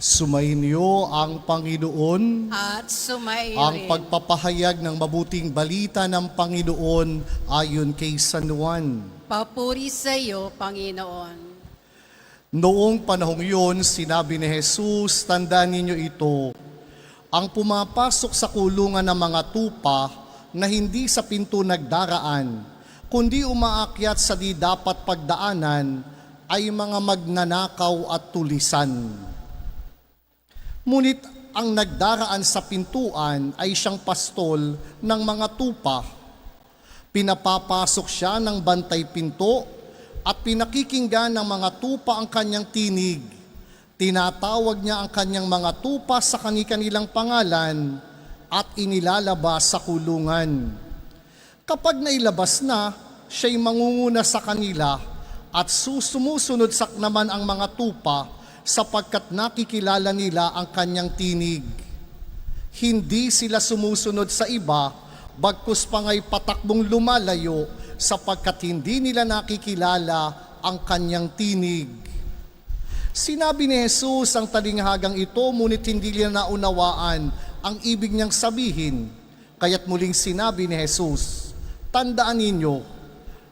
Sumainyo ang Panginoon. At sumaiyo Ang rin. pagpapahayag ng mabuting balita ng Panginoon ayon kay San Juan. Papuri sa iyo, Panginoon. Noong panahong yun, sinabi ni Jesus, tandaan ninyo ito, ang pumapasok sa kulungan ng mga tupa na hindi sa pinto nagdaraan, kundi umaakyat sa di dapat pagdaanan, ay mga magnanakaw at tulisan. Ngunit ang nagdaraan sa pintuan ay siyang pastol ng mga tupa. Pinapapasok siya ng bantay pinto at pinakikinggan ng mga tupa ang kanyang tinig. Tinatawag niya ang kanyang mga tupa sa kanilang pangalan at inilalabas sa kulungan. Kapag nailabas na, siya'y mangunguna sa kanila at sumusunod naman ang mga tupa sapagkat nakikilala nila ang kanyang tinig. Hindi sila sumusunod sa iba, bagkus pa nga'y patakbong lumalayo sapagkat hindi nila nakikilala ang kanyang tinig. Sinabi ni Jesus ang talinghagang ito, ngunit hindi nila naunawaan ang ibig niyang sabihin. Kaya't muling sinabi ni Jesus, tandaan ninyo,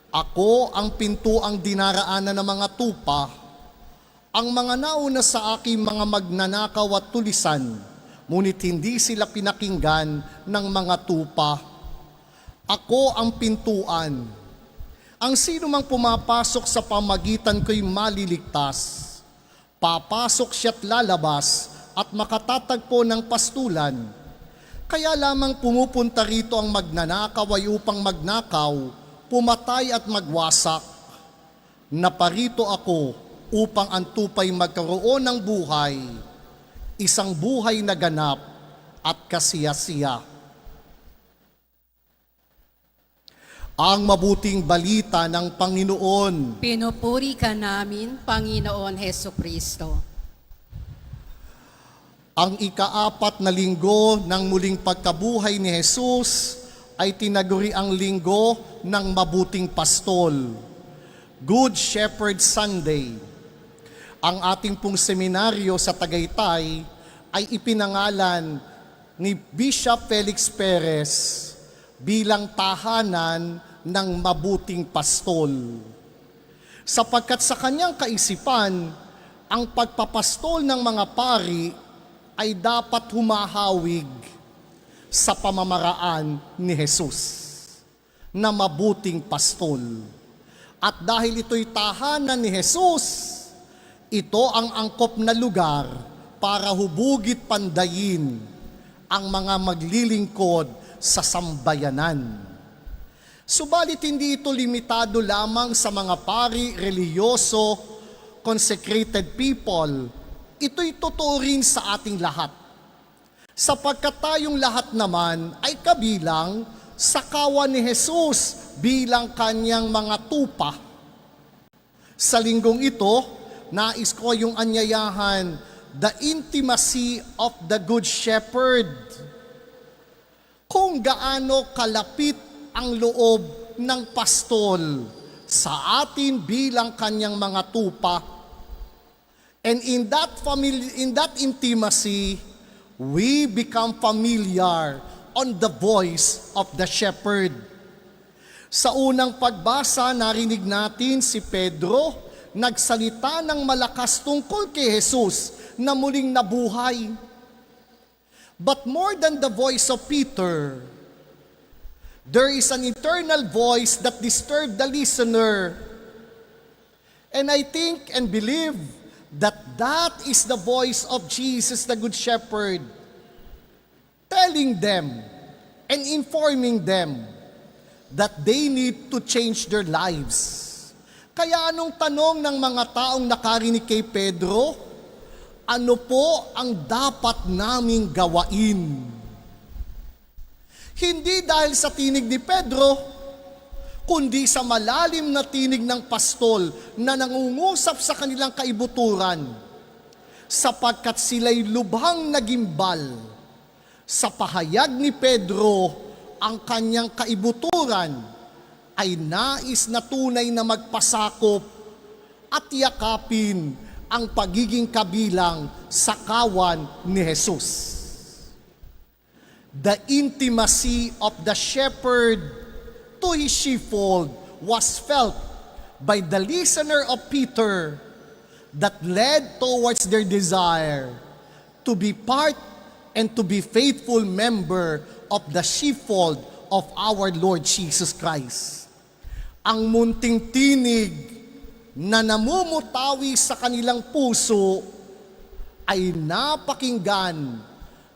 ako ang pintuang dinaraanan ng mga tupa. Ang mga nauna sa aking mga magnanakaw at tulisan, ngunit hindi sila pinakinggan ng mga tupa. Ako ang pintuan. Ang sino mang pumapasok sa pamagitan ko'y maliligtas. Papasok siya't lalabas at makatatagpo ng pastulan. Kaya lamang pumupunta rito ang magnanakaw ay upang magnakaw, pumatay at magwasak. Naparito ako upang ang tupay magkaroon ng buhay, isang buhay na ganap at kasiyasiya. Ang mabuting balita ng Panginoon. Pinupuri ka namin, Panginoon Hesukristo. Ang ika-4 na linggo ng muling pagkabuhay ni Jesus ay tinaguri ang linggo ng mabuting pastol, Good Shepherd Sunday. Ang ating pong seminaryo sa Tagaytay ay ipinangalan ni Bishop Felix Perez bilang tahanan ng mabuting pastol. Sapagkat sa kanyang kaisipan, ang pagpapastol ng mga pari ay dapat humahawig sa pamamaraan ni Jesus na mabuting pastol. At dahil ito'y tahanan ni Jesus, ito ang angkop na lugar para hubugit pandayin ang mga maglilingkod sa sambayanan. Subalit hindi ito limitado lamang sa mga pari, reliyoso, consecrated people. Ito'y totoo rin sa ating lahat. Sapagkat tayong lahat naman ay kabilang sa kawan ni Jesus bilang kanyang mga tupa. Sa linggong ito, nais ko yung anyayahan, the intimacy of the Good Shepherd. Kung gaano kalapit ang loob ng pastol sa atin bilang kanyang mga tupa. And in that intimacy, we become familiar on the voice of the shepherd. Sa unang pagbasa, narinig natin si Pedro nagsalita ng malakas tungkol kay Jesus na muling nabuhay. But more than the voice of Peter, there is an internal voice that disturbed the listener. And I think and believe that that is the voice of Jesus, the Good Shepherd, telling them and informing them that they need to change their lives. Kaya anong tanong ng mga taong nakarinig kay Pedro? Ano po ang dapat naming gawain? Hindi dahil sa tinig ni Pedro, kundi sa malalim na tinig ng pastol na nangungusap sa kanilang kaibuturan, sapagkat sila'y lubhang nagimbal sa pahayag ni Pedro ang kanyang kaibuturan ay nais na tunay na magpasakop at yakapin ang pagiging kabilang sa kawan ni Jesus. The intimacy of the shepherd to his sheepfold was felt by the listener of Peter that led towards their desire to be part and to be faithful member of the sheepfold of our Lord Jesus Christ. Ang munting tinig na namumutawi sa kanilang puso ay napakinggan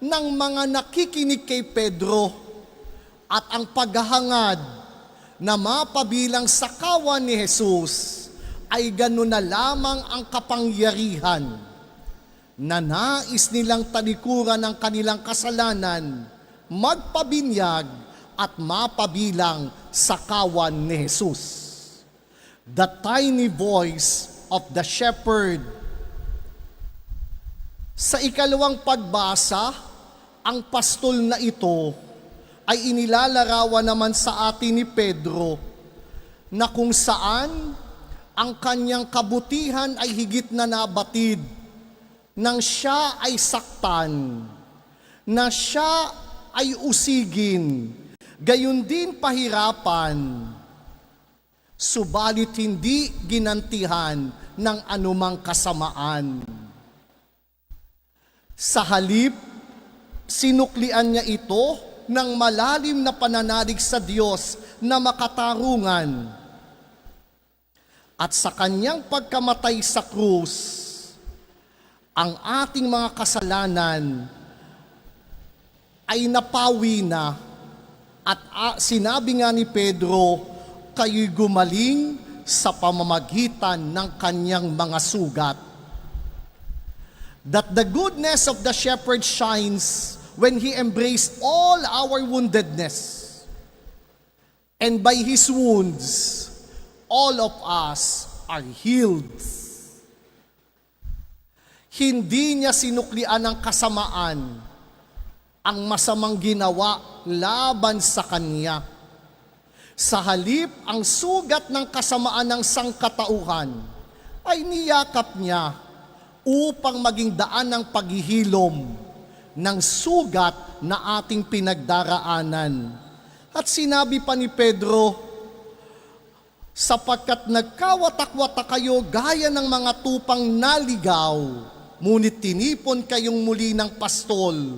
ng mga nakikinig kay Pedro at ang paghahangad na mapabilang sa kawan ni Jesus ay gano'n na lamang ang kapangyarihan na nais nilang talikuran ng kanilang kasalanan, magpabinyag at mapabilang sa kawan ni Jesus. The tiny voice of the shepherd. Sa ikalawang pagbasa, ang pastol na ito ay inilalarawan naman sa atin ni Pedro na kung saan ang kanyang kabutihan ay higit na nabatid nang siya ay saktan, na siya ay usigin, gayon din pahirapan, subalit hindi ginantihan ng anumang kasamaan. Sa halip, sinuklian niya ito ng malalim na pananalig sa Diyos na makatarungan. At sa kanyang pagkamatay sa krus, ang ating mga kasalanan ay napawi na at sinabi nga ni Pedro, kayo'y gumaling sa pamamagitan ng kanyang mga sugat. That the goodness of the shepherd shines when he embraced all our woundedness. And by his wounds, all of us are healed. Hindi niya sinuklian ng kasamaan ang masamang ginawa laban sa kanya. Sa halip, ang sugat ng kasamaan ng sangkatauhan ay niyakap niya upang maging daan ng paghihilom ng sugat na ating pinagdaraanan. At sinabi pa ni Pedro, sapagkat nagkawatak-watak kayo gaya ng mga tupang naligaw, ngunit tinipon kayong muli ng pastol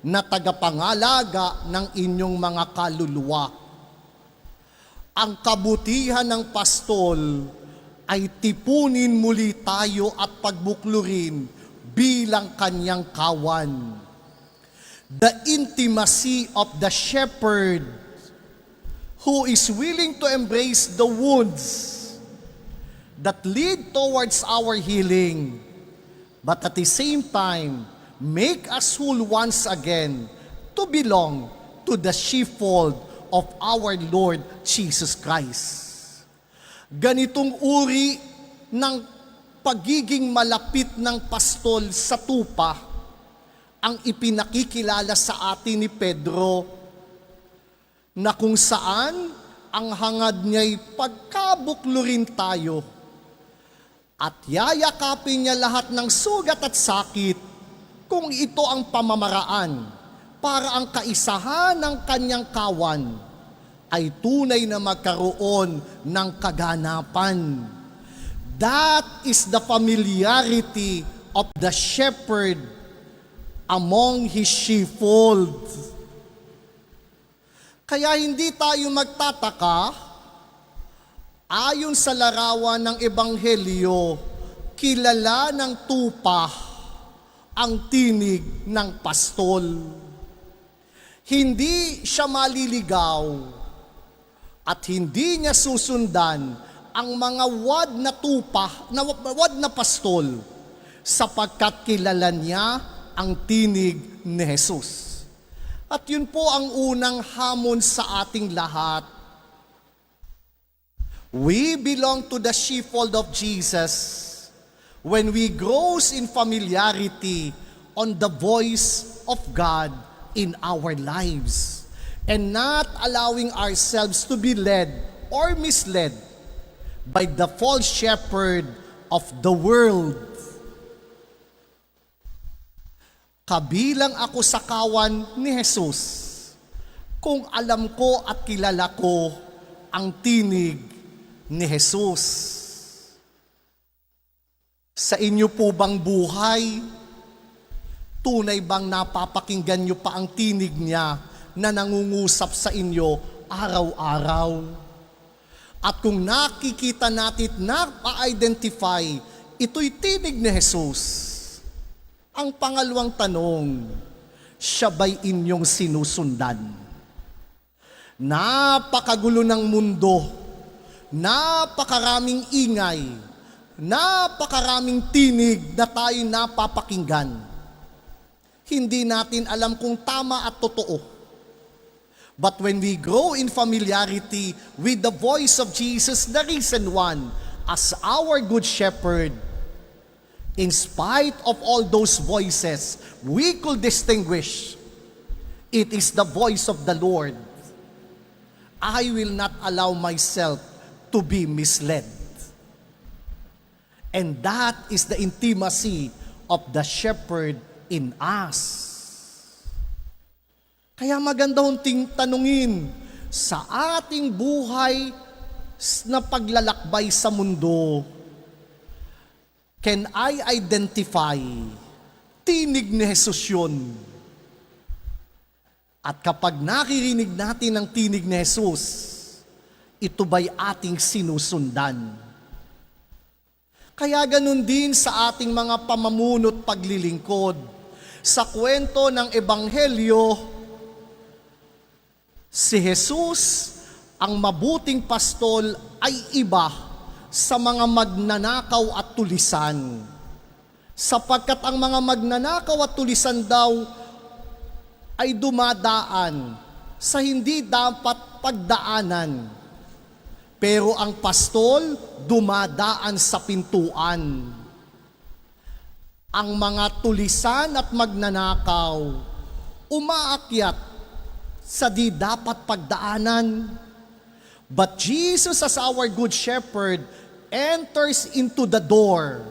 na tagapangalaga ng inyong mga kaluluwa. Ang kabutihan ng pastol ay tipunin muli tayo at pagbuklurin bilang kanyang kawan. The intimacy of the shepherd who is willing to embrace the wounds that lead towards our healing, but at the same time, make us whole once again to belong to the sheepfold of our Lord Jesus Christ. Ganitong uri ng pagiging malapit ng pastol sa tupa ang ipinakikilala sa atin ni Pedro, na kung saan ang hangad niya'y pagkabuklurin tayo at yayakapin niya lahat ng sugat at sakit kung ito ang pamamaraan para ang kaisahan ng kanyang kawan ay tunay na magkaroon ng kaganapan. That is the familiarity of the shepherd among his sheepfold. Kaya hindi tayo magtataka, ayon sa larawan ng Ebanghelyo, kilala ng tupa ang tinig ng pastol. Hindi siya maliligaw at hindi niya susundan ang mga wad na tupa, wad na pastol, sapagkat kilala niya ang tinig ni Jesus. At yun po ang unang hamon sa ating lahat. We belong to the sheepfold of Jesus when we grows in familiarity on the voice of God in our lives, and not allowing ourselves to be led or misled by the false shepherd of the world. Kabilang ako sa kawan ni Jesus, kung alam ko at kilala ko ang tinig ni Jesus. Sa inyo po bang buhay, tunay bang napapakinggan nyo pa ang tinig niya na nangungusap sa inyo araw-araw? At kung nakikita natin, na-identify, ito'y tinig ni Jesus. Ang pangalawang tanong, siya ba'y inyong sinusundan? Napakagulo ng mundo, napakaraming ingay, napakaraming tinig na tayo napapakinggan. Hindi natin alam kung tama at totoo. But when we grow in familiarity with the voice of Jesus, the risen one, as our good shepherd, in spite of all those voices, we could distinguish it is the voice of the Lord. I will not allow myself to be misled. And that is the intimacy of the shepherd in us. Kaya maganda hunting tanungin, sa ating buhay na paglalakbay sa mundo, can I identify tinig ni Jesus yun? At kapag nakirinig natin ang tinig ni Jesus, ito ba'y ating sinusundan? Kaya ganun din sa ating mga pamamunot paglilingkod. Sa kwento ng Ebanghelyo, si Jesus, ang mabuting pastol, ay iba sa mga magnanakaw at tulisan. Sapagkat ang mga magnanakaw at tulisan daw ay dumadaan sa hindi dapat pagdaanan. Pero ang pastol, dumadaan sa pintuan. Ang mga tulisan at magnanakaw, umaakyat sa di dapat pagdaanan. But Jesus, as our good shepherd, enters into the door.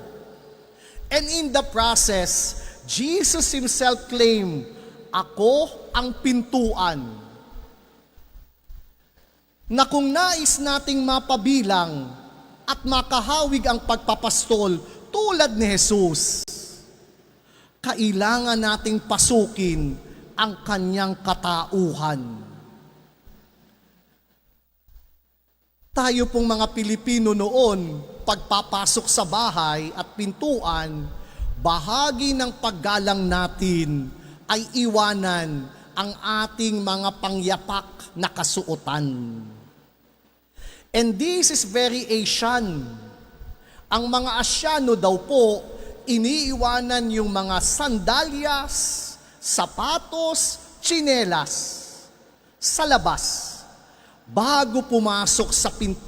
And in the process, Jesus himself claimed, "Ako ang pintuan." Na kung nais nating mapabilang at makahawig ang pagpapastol tulad ni Jesus, kailangan nating pasukin ang kanyang katauhan. Tayo pong mga Pilipino noon, pagpapasok sa bahay at pintuan, bahagi ng paggalang natin ay iwanan ang ating mga pangyapak na kasuotan. And this is very Asian. Ang mga Asyano daw po, iniiwanan yung mga sandalyas, sapatos, tsinelas sa labas bago pumasok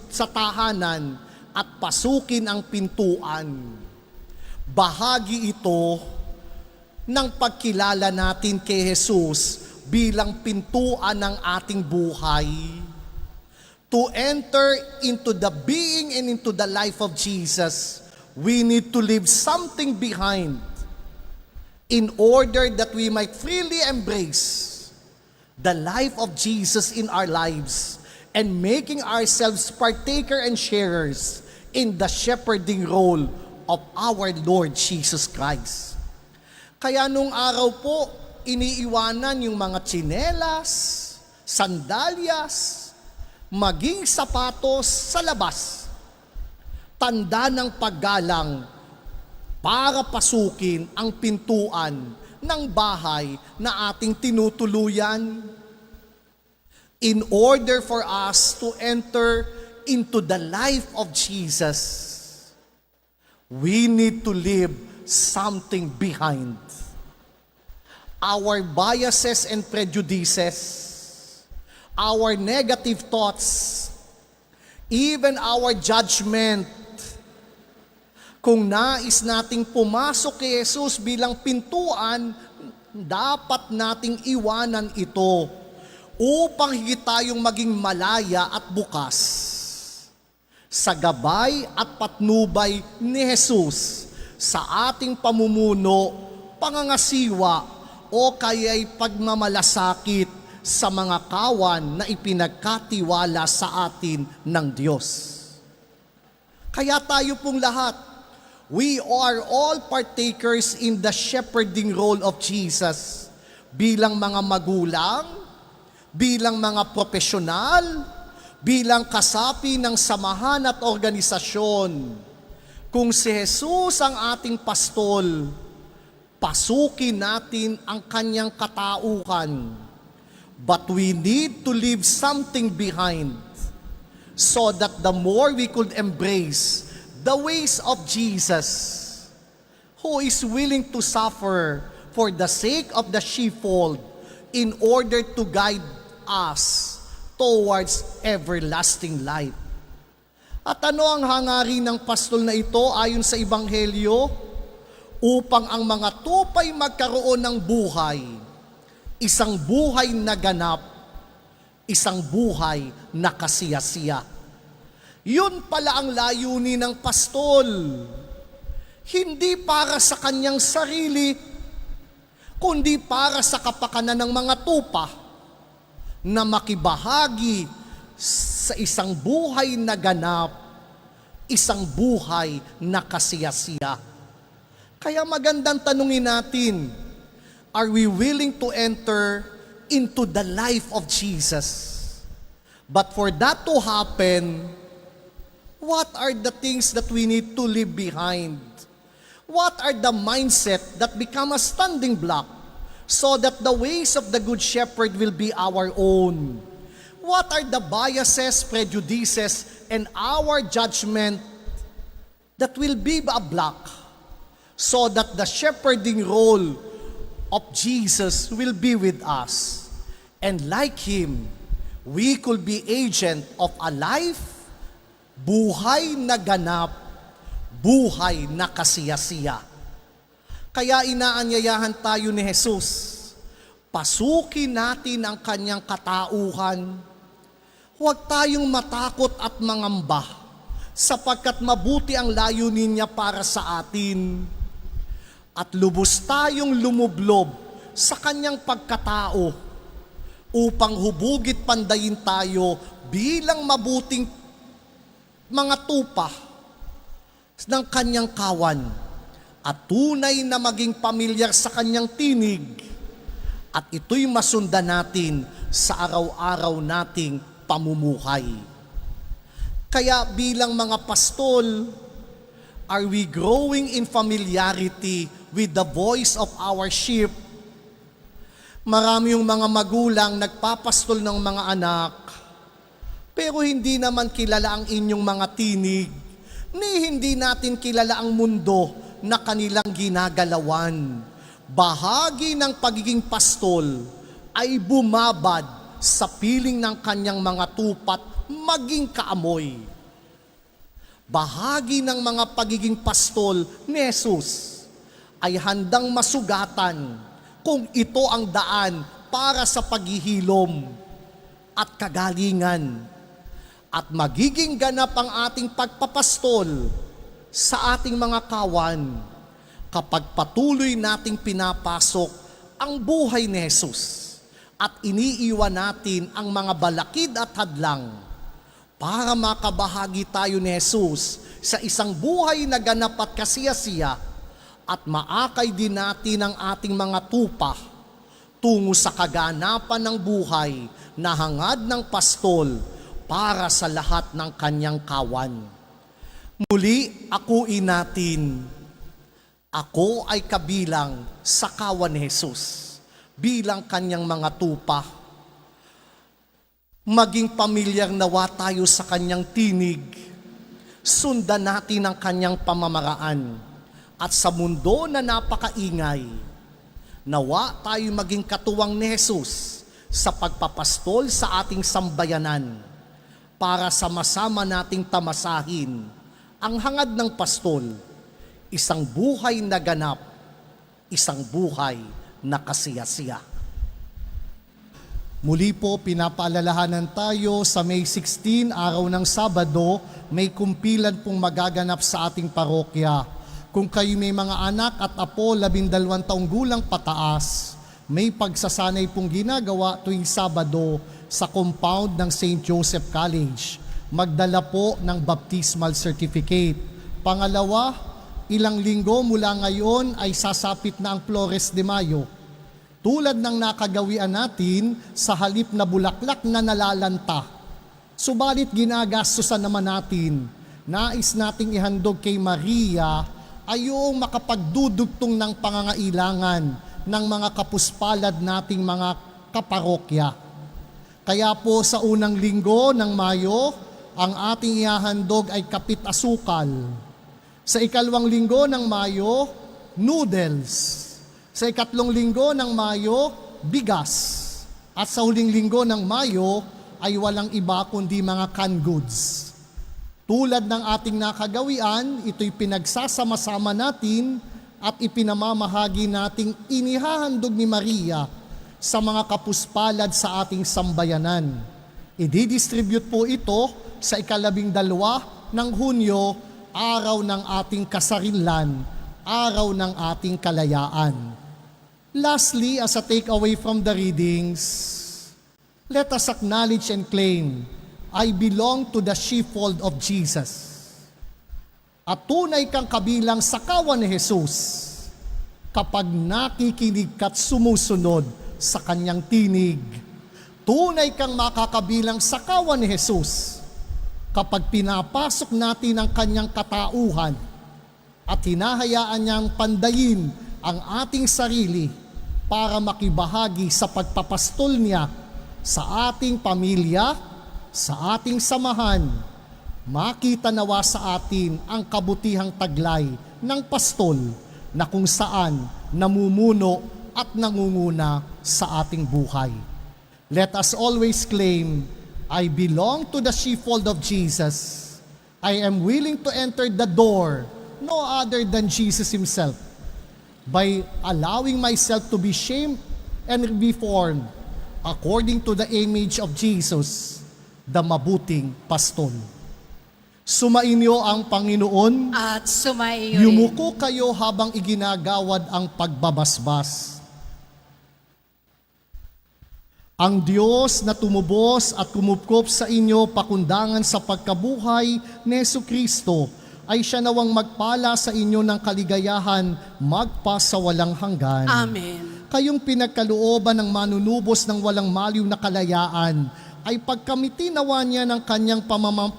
sa tahanan at pasukin ang pintuan. Bahagi ito ng pagkilala natin kay Jesus bilang pintuan ng ating buhay. To enter into the being and into the life of Jesus, we need to leave something behind in order that we might freely embrace the life of Jesus in our lives and making ourselves partaker and sharers in the shepherding role of our Lord Jesus Christ. Kaya nung araw po, iniiwanan yung mga tsinelas, sandalyas, maging sapatos sa labas. Tanda ng paggalang para pasukin ang pintuan ng bahay na ating tinutuluyan. In order for us to enter into the life of Jesus, we need to leave something behind. Our biases and prejudices, our negative thoughts, even our judgment. Kung nais nating pumasok kay Jesus bilang pintuan, dapat nating iwanan ito upang higit tayong maging malaya at bukas sa gabay at patnubay ni Jesus sa ating pamumuno, pangangasiwa o kaya'y pagmamalasakit sa mga kawan na ipinagkatiwala sa atin ng Diyos. Kaya tayo pong lahat, we are all partakers in the shepherding role of Jesus bilang mga magulang, bilang mga profesional, bilang kasapi ng samahan at organisasyon. Kung si Jesus ang ating pastol, pasukin natin ang kanyang katauhan. But we need to leave something behind so that the more we could embrace the ways of Jesus, who is willing to suffer for the sake of the sheepfold in order to guide us towards everlasting life. At ano ang hangarin ng pastol na ito ayon sa Ebanghelyo? Upang ang mga tupay magkaroon ng buhay, isang buhay na ganap, isang buhay na kasiyasiya. Yun pala ang layunin ng pastol. Hindi para sa kanyang sarili, kundi para sa kapakanan ng mga tupa na makibahagi sa isang buhay na ganap, isang buhay na kasiyasiya. Kaya magandang tanungin natin, are we willing to enter into the life of Jesus? But for that to happen, what are the things that we need to leave behind? What are the mindset that become a standing block so that the ways of the Good Shepherd will be our own? What are the biases, prejudices, and our judgment that will be a block so that the shepherding role of Jesus will be with us? And like Him, we could be agent of a life, buhay na ganap, buhay na kasiyasiya. Kaya inaanyayahan tayo ni Jesus, pasukin natin ang kanyang katauhan. Huwag tayong matakot at mangamba, sapagkat mabuti ang layunin niya para sa atin. At lubos tayong lumublob sa kanyang pagkatao upang hubugit pandayin tayo bilang mabuting mga tupa ng kanyang kawan at tunay na maging pamilyar sa kanyang tinig, at ito'y masundan natin sa araw-araw nating pamumuhay. Kaya bilang mga pastol, are we growing in familiarity with the voice of our sheep? Marami yung mga magulang nagpapastol ng mga anak, pero hindi naman kilala ang inyong mga tinig, ni hindi natin kilala ang mundo na kanilang ginagalawan. Bahagi ng pagiging pastol ay bumabad sa piling ng kanyang mga tupat maging kaamoy. Bahagi ng mga pagiging pastol ni Jesus ay handang masugatan kung ito ang daan para sa paghihilom at kagalingan. At magiging ganap ang ating pagpapastol sa ating mga kawan kapag patuloy nating pinapasok ang buhay ni Jesus at iniiwan natin ang mga balakid at hadlang para makabahagi tayo ni Jesus sa isang buhay na ganap at kasiyasiya, at maakay din natin ang ating mga tupa tungo sa kaganapan ng buhay na hangad ng pastol para sa lahat ng kanyang kawan. Muli, akuin natin, ako ay kabilang sa kawan ni Jesus bilang kanyang mga tupa. Maging pamilyar nawa tayo sa kanyang tinig, sundan natin ang kanyang pamamaraan, at sa mundo na napakaingay, nawa tayo maging katuwang ni Jesus sa pagpapastol sa ating sambayanan para sama-sama nating tamasahin ang hangad ng pastol, isang buhay na ganap, isang buhay na kasiyasiya. Muli po, pinapaalalahanan tayo sa May 16, araw ng Sabado, may kumpilan pong magaganap sa ating parokya. Kung kayo may mga anak at apo, 12 taong gulang pataas, may pagsasanay pong ginagawa tuwing Sabado sa compound ng St. Joseph College. Magdala po ng baptismal certificate. Pangalawa, ilang linggo mula ngayon ay sasapit na ang Flores de Mayo. Tulad ng nakagawian natin sa halip na bulaklak na nalalanta. Subalit ginagastusan naman natin, nais nating ihandog kay Maria ay yung makapagdudugtong ng pangangailangan ng mga kapuspalad nating mga kaparokya. Kaya po sa unang linggo ng Mayo, ang ating ihahandog ay kapit asukal. Sa ikalawang linggo ng Mayo, noodles. Sa ikatlong linggo ng Mayo, bigas. At sa huling linggo ng Mayo ay walang iba kundi mga canned goods. Tulad ng ating nakagawian, ito'y pinagsasama-sama natin at ipinamamahagi nating inihahandog ni Maria sa mga kapuspalad sa ating sambayanan. Ididistribute po ito sa 12 ng Hunyo, araw ng ating kasarinlan, araw ng ating kalayaan. Lastly, as a takeaway from the readings, let us acknowledge and claim, I belong to the sheepfold of Jesus. At tunay kang kabilang sa kawan ni Jesus kapag nakikinig ka't sumusunod sa kanyang tinig. Tunay kang makakabilang sa kawan ni Jesus kapag pinapasok natin ang kanyang katauhan at hinahayaan niyang pandayin ang ating sarili para makibahagi sa pagpapastol niya sa ating pamilya, sa ating samahan. Makita nawa sa atin ang kabutihang taglay ng pastol na kung saan namumuno at nangunguna sa ating buhay. Let us always claim, I belong to the sheepfold of Jesus. I am willing to enter the door, no other than Jesus Himself, by allowing myself to be shaped and be formed according to the image of Jesus, the mabuting pastol. Sumainyo ang Panginoon, At sumaiyo rin. yumuko kayo habang iginagawad ang pagbabasbas. Ang Diyos na tumubos at kumupkop sa inyo pakundangan sa pagkabuhay ni Jesucristo ay siya nawang magpala sa inyo ng kaligayahan magpasawalang hanggan. Amen. Kayong pinagkalooban ng manunubos ng walang maliw na kalayaan ay pagkamiti nawa niya ng kanyang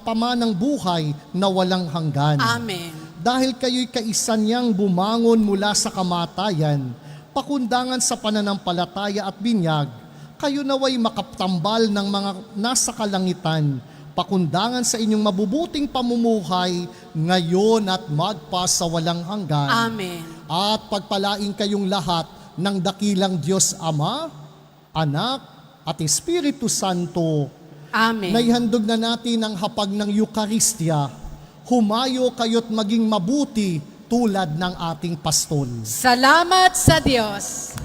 pamanang buhay na walang hanggan. Amen. Dahil kayo'y kaisa niyang bumangon mula sa kamatayan, pakundangan sa pananampalataya at binyag, kayo naway makaptambal ng mga nasa kalangitan, pakundangan sa inyong mabubuting pamumuhay ngayon at magpasawalang hanggan. Amen. At pagpalain kayong lahat ng dakilang Diyos Ama, Anak, at Espiritu Santo. Amen. Naihandog na natin ang hapag ng Eukaristya. Humayo kayo't maging mabuti tulad ng ating pastol. Salamat sa Diyos.